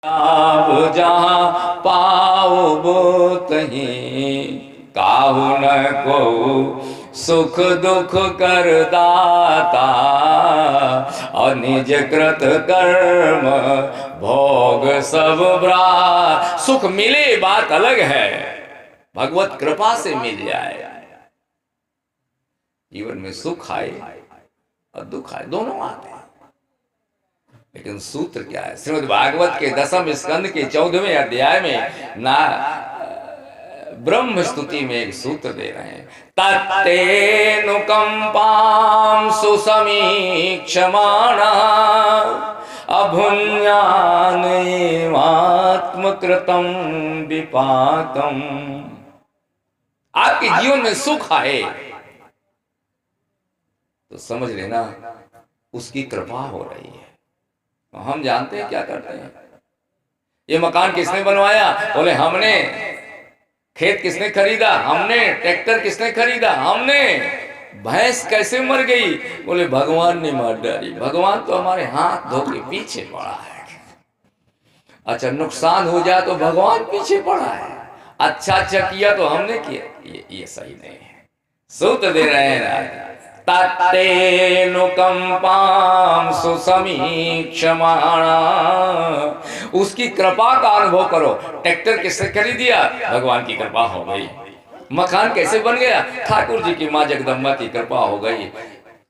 आप जहाँ पाओ तहीं काहू न को सुख दुख कर दाता और निज कृत कर्म भोग सब ब्रा। सुख मिले बात अलग है, भगवत कृपा से मिल जाए। जीवन में सुख आए और दुख आए, दोनों आते हैं। लेकिन सूत्र क्या है? श्रीमद् भागवत के 10वें स्कंद के 14वें अध्याय में ना ब्रह्म स्तुति में एक सूत्र दे रहे हैं। तत्तेनुकंपां सुसमीक्षमाणा अभुन्यानैवात्मकृतं विपाकम्। आपके जीवन में सुख आए तो समझ लेना उसकी कृपा हो रही है। हम जानते हैं क्या करते हैं। ये मकान किसने बनवाया? बोले हमने। खेत किसने खरीदा? हमने। ट्रैक्टर किसने खरीदा? हमने। भैंस कैसे मर गई? बोले भगवान ने मार डाली। भगवान तो हमारे हाथ धो के पीछे पड़ा है। अच्छा, नुकसान हो जाए तो भगवान पीछे पड़ा है। अच्छा किया तो हमने किया। ये सही नहीं है। सूत्र दे रहे हैं ना, तत्तेनुकंपां सुसमीक्षमाणा। उसकी कृपा का अनुभव करो। ट्रैक्टर किसने खरीद दिया? भगवान की कृपा हो गई। मकान कैसे बन गया? ठाकुर जी की माँ जगदम्बा की कृपा हो गई।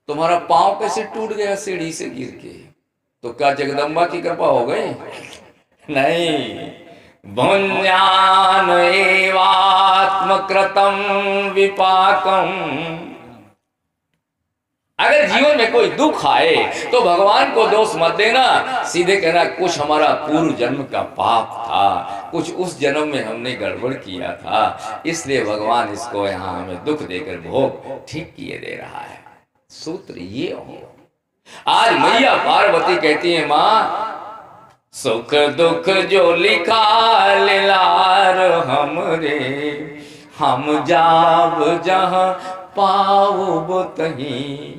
तुम्हारा पांव कैसे टूट गया सीढ़ी से गिर के? तो क्या जगदम्बा की कृपा हो गई? नहीं। भुञ्जान एवात्मकृतं विपाकम्। अगर जीवन में कोई दुख आए तो भगवान को दोष मत देना, सीधे कहना कुछ हमारा पूर्व जन्म का पाप था, कुछ उस जन्म में हमने गड़बड़ किया था, इसलिए भगवान इसको यहाँ हमें दुख देकर भोग ठीक किए दे रहा है। सूत्र ये हो। आज मैया पार्वती कहती है, माँ सुख दुख जो लिखा लार हमरे, हम जाब जहाँ पाओ तहीं।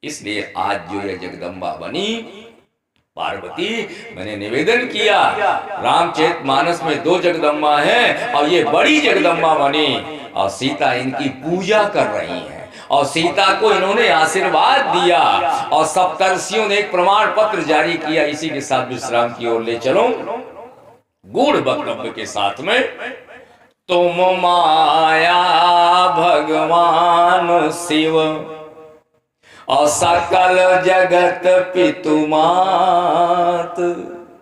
इसलिए आज जो ये जगदम्बा बनी पार्वती, मैंने निवेदन किया, रामचरितमानस में 2 जगदम्बा हैं और ये बड़ी जगदम्बा बनी और सीता इनकी पूजा कर रही हैं और सीता को इन्होंने आशीर्वाद दिया और सप्तर्षियों ने एक प्रमाण पत्र जारी किया। इसी के साथ विश्राम की ओर ले चलो गूढ़ वक्तव्य के साथ में। तुम माया भगवान शिव और सकल जगत पितु मात।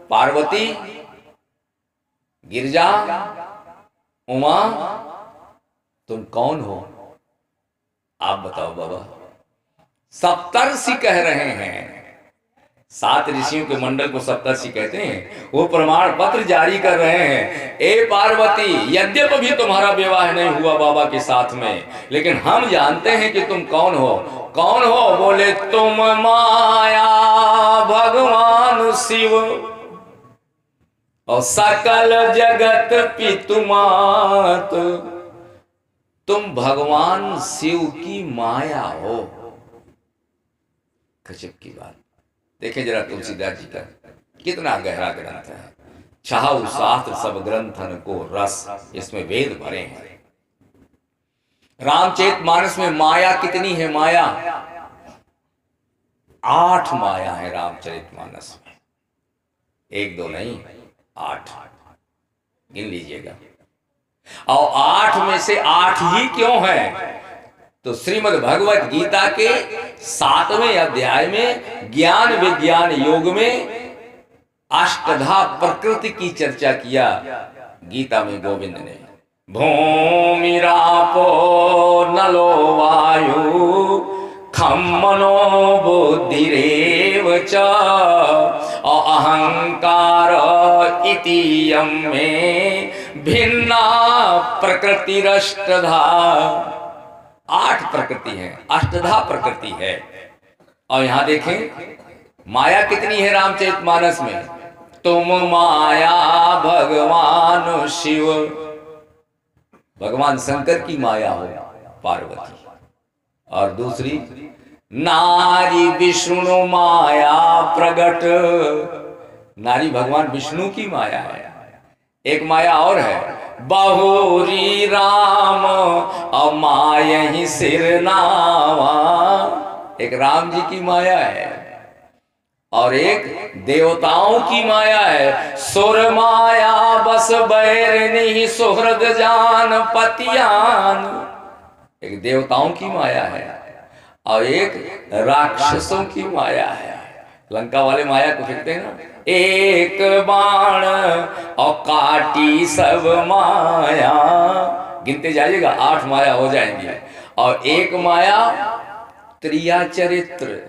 पार्वती, गिरजा, उमा, तुम कौन हो? आप बताओ बाबा। सप्तर्षि कह रहे हैं, 7 ऋषियों के मंडल को सप्तर्षि कहते हैं। वो प्रमाण पत्र जारी कर रहे हैं, ए पार्वती, यद्यपि भी तुम्हारा विवाह नहीं हुआ बाबा के साथ में, लेकिन हम जानते हैं कि तुम कौन हो। कौन हो? बोले तुम माया भगवान शिव और सकल जगत पितु मात। तुम भगवान शिव की माया हो। गजब की बात। देखें जरा तुलसीदास जी का कितना गहरा ग्रंथ है। छाऊ शास्त्र सब ग्रंथन को रस, इसमें वेद भरे हैं। रामचरितमानस में माया कितनी है? माया 8 माया है रामचरितमानस में, 1 2 नहीं, 8 गिन लीजिएगा। और 8 में से 8 ही क्यों है? तो श्रीमद् भगवत गीता के 7वें अध्याय में ज्ञान विज्ञान योग में अष्टधा प्रकृति की चर्चा किया गीता में गोविंद ने। भूमि रापो नलो वायु खम मनो बुद्धिरेव च अहंकार इति यम में भिन्ना प्रकृतिरष्टधा। 8 प्रकृति है, अष्टधा प्रकृति है। और यहां देखें माया कितनी है रामचरितमानस में? तुम माया भगवान शिव, भगवान शंकर की माया हो पार्वती। और दूसरी नारी विष्णु माया प्रगट, नारी भगवान विष्णु की माया है। एक माया और है, बहुरी राम अमायहि सिर नावा, एक राम जी की माया है और एक देवताओं की माया है। सुर माया बस बैरनी सुहृद जान पतियान, एक देवताओं की माया है और एक राक्षसों की माया है। लंका वाले माया को कहते हैं ना, एक बाण और काटी सब माया, गिनते जाइएगा 8 माया हो जाएंगे। और एक माया त्रिया चरित्र,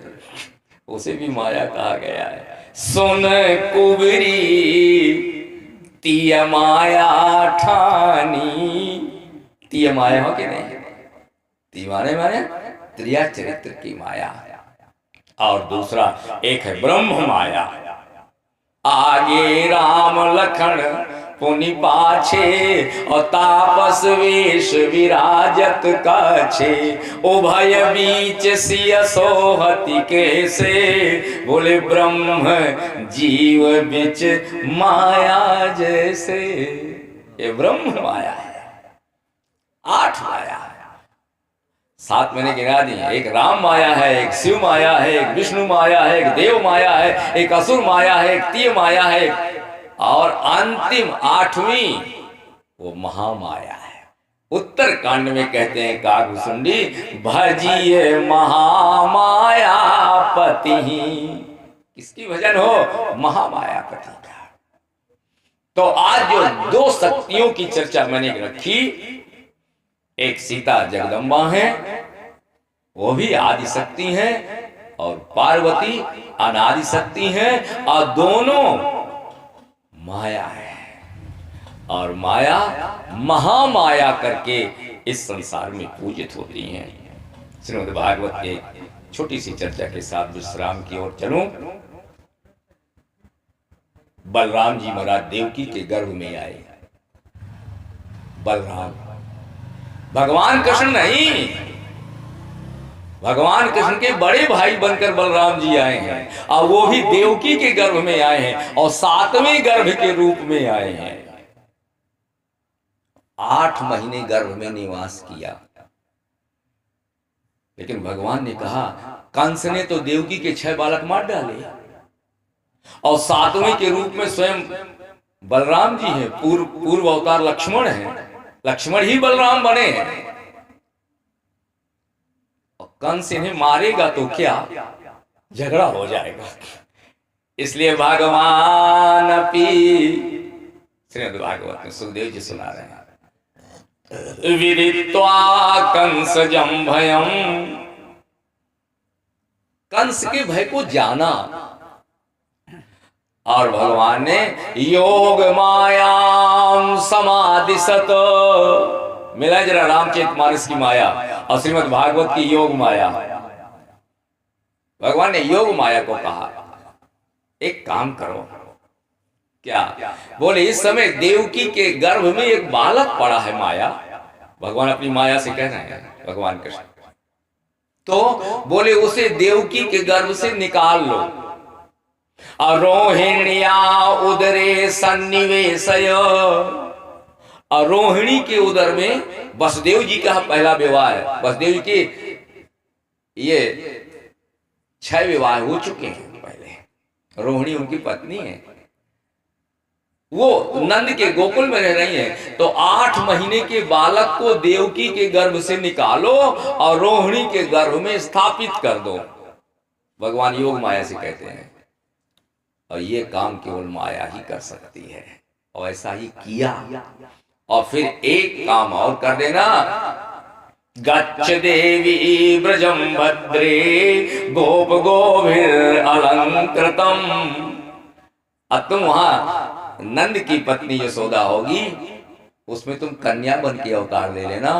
उसे भी माया कहा गया है। सुन कुबरी तीय माया ठानी, तीय माया हो कि नहीं, ती माने त्रिया चरित्र की माया। और दूसरा एक है ब्रह्म माया, आगे राम लखन पुनि पाछे और तापस वेश विराजत काछे, उभय बीच सिय सोहति कैसे, बोले ब्रह्म जीव बिच माया जैसे। ये ब्रह्म माया है, 8 माया है, 7 मैंने गिना दी। एक राम माया है, एक शिव माया है, एक विष्णु माया है, एक देव माया है, एक असुर माया है, एक तीय माया है और अंतिम 8वीं वो महामाया है। उत्तर कांड में कहते हैं कागभूषुंडी भजिए महामाया पति, किसकी भजन हो, महामायापति का। तो आज जो 2 शक्तियों की चर्चा मैंने रखी, एक सीता जगदम्बा है, वो भी आदि शक्ति है, और पार्वती अनादि शक्ति है, और दोनों माया है। और माया महामाया करके इस संसार में पूजित होती हैं। श्रीमद् भागवत के छोटी सी चर्चा के साथ विश्राम की ओर चलूं। बलराम जी महाराज देवकी के गर्भ में आए। बलराम भगवान कृष्ण नहीं, भगवान कृष्ण के बड़े भाई बनकर बलराम जी आए हैं, और वो भी देवकी के गर्भ में आए हैं और 7वें गर्भ के रूप में आए हैं। 8 महीने गर्भ में निवास किया, लेकिन भगवान ने कहा, कंस ने तो देवकी के 6 बालक मार डाले, और 7वें के रूप में स्वयं बलराम जी हैं, पूर्व अवतार लक्ष्मण हैं, लक्ष्मण ही बलराम बने हैं। और कंस इन्हें मारेगा तो क्या, झगड़ा हो जाएगा। इसलिए भगवान अपी, श्रीमद् भागवत में सुखदेव जी सुना रहे हैं, विदित्वा कंस जम भयम, कंस के भय को जाना, और भगवान ने योग मायाम समादिशत, मिला जरा रामचरितमानस की माया और श्रीमद् भागवत की योग माया। भगवान ने योग माया को कहा, एक काम करो, क्या, बोले इस समय देवकी के गर्भ में एक बालक पड़ा है माया। भगवान अपनी माया से कह रहे हैं, भगवान कृष्ण। तो बोले उसे देवकी के गर्भ से निकाल लो, और रोहिण्या उदरे सन्निवेशय, और रोहिणी के उदर में वसुदेव जी का पहला विवाह है। वसुदेव जी के ये 6 विवाह हो चुके हैं पहले, रोहिणी उनकी पत्नी है, वो नंद के गोकुल में रह रही है। तो 8 महीने के बालक को देवकी के गर्भ से निकालो और रोहिणी के गर्भ में स्थापित कर दो, भगवान योग माया से कहते हैं। और ये काम केवल माया ही कर सकती है, और ऐसा ही किया। और फिर एक काम और कर देना, गच्छ देवी ब्रजम भद्रे गोप गोभिर अलंकृतम, अब तुम वहां नंद की पत्नी यशोदा होगी, उसमें तुम कन्या बन के अवतार ले लेना,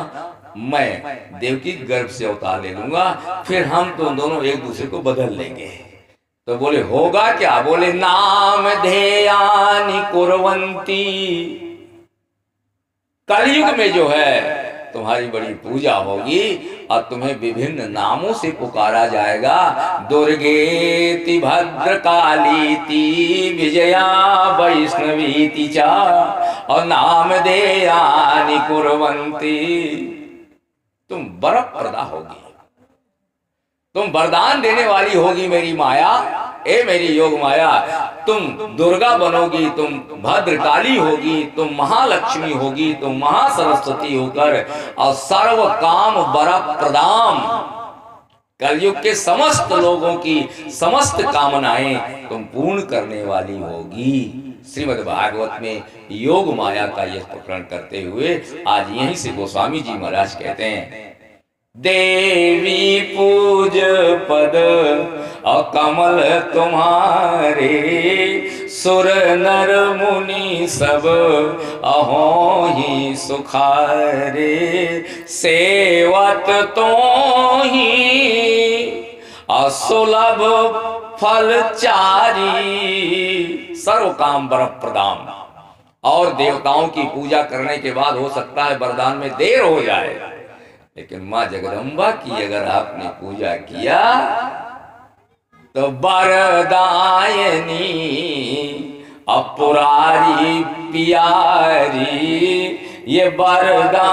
मैं देवकी गर्भ से अवतार ले लूंगा, फिर हम तुम दोनों एक दूसरे को बदल लेंगे। तो बोले होगा क्या, बोले नाम धेयानि कुर्वन्ति, कलयुग में जो है तुम्हारी बड़ी पूजा होगी और तुम्हें विभिन्न नामों से पुकारा जाएगा। दुर्गेति भद्रकालीति विजया वैष्णवीति चा और नाम देयानि कुर्वन्ति। तुम वरप्रदा होगी, तुम वरदान देने वाली होगी मेरी माया, ए मेरी योग माया। तुम दुर्गा बनोगी, तुम भद्रकाली होगी, तुम महालक्ष्मी होगी, तुम महासरस्वती होकर और सर्व काम वर प्रदाम, कलयुग के समस्त लोगों की समस्त कामनाएं तुम पूर्ण करने वाली होगी। श्रीमद् भागवत में योग माया का यह प्रकरण करते हुए आज यहीं से गोस्वामी जी महाराज कहते हैं, देवी पूज पद और कमल तुम्हारे, सुर नर मुनि सब अहो ही सुखारे, सेवत तो ही असुलभ फल चारी, सर्व काम वर प्रदान। और देवताओं की पूजा करने के बाद हो सकता है वरदान में देर हो जाए, लेकिन माँ जगदम्बा की अगर आपने पूजा किया तो वरदायनी अपुरारी प्यारी, ये वरदान